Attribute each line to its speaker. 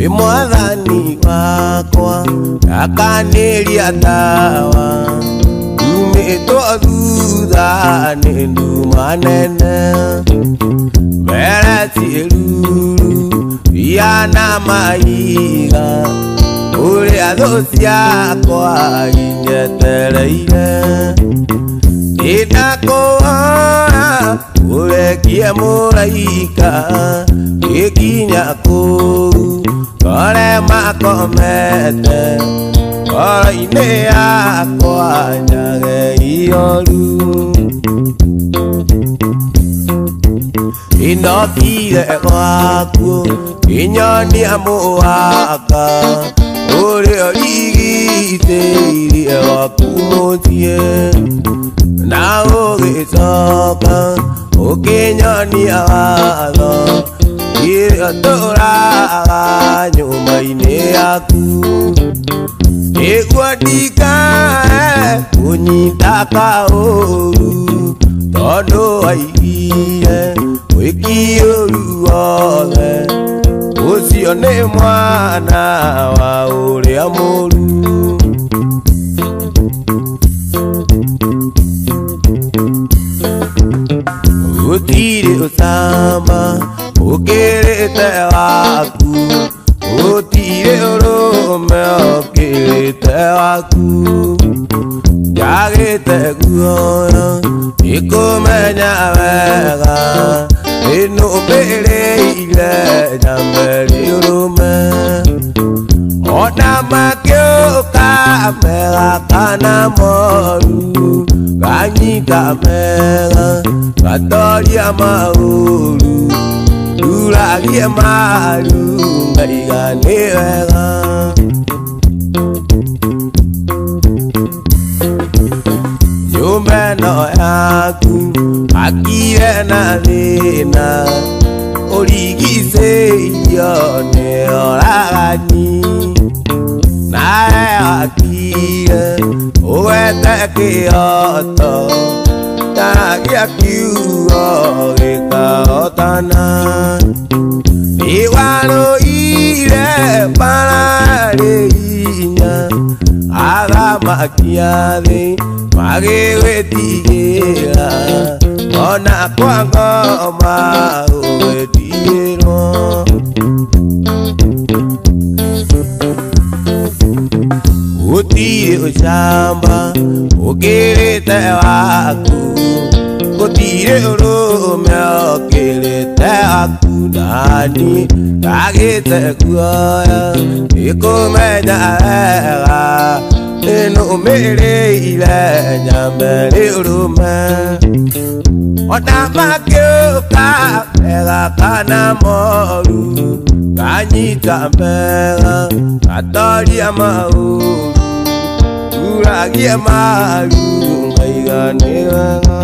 Speaker 1: Mwathani wakwa akaniria tawa umetwa thutha nĩ nduma nene mbere ciĩruru iana mahiga ũrĩa thũ ciakwa inyetereire ndakũhoya ũrekie mũraika gĩkinya kũu kore makomete ngoro-inĩ yakwa nyage ioru inokire gwaku inyonia mũhaka ũrĩa ũrigicĩirie gwaku mũciĩ na ũgĩcoka ũkĩnyonia watho iria tũraga nyũmba-inĩ yaku nĩguo ndikae kũnyita kaũru tondũ waigire wĩki ũru wothe ũcio nĩ mwana wa ũrĩa mũru gũtirĩ ũcamba ũkĩrĩte waku gũtirĩ ũrũme ũkĩrĩte waku njagĩte guoya nĩkũmenya wega ĩnũmbĩrĩire nyambe rĩũrũme ona makĩũka mega kana moru ganyita mega gatoria maũru nduragie maru ngaiga nĩ wega nyũmba ĩno yaku akire na thĩna ũrigicĩirio nĩ oragani nawe akire ũgwete kĩhoto taragia kiugo gĩkahotana nĩwarũire bararĩ hinya athamaki a thĩ magĩgwĩtigĩra ona kwa ngoma ũgĩtigĩrwo gũtirĩ ũcamba ũkĩrĩte waku gũtirĩ ũrũme ũkĩrĩte waku nani ndagĩte guoya nĩkũmenya wega ĩnũmĩrĩire nyambe rĩũrũme ona makĩũka mega kana moru ganyita mega gatoria maũru nduragie maru ngaiga nĩ wega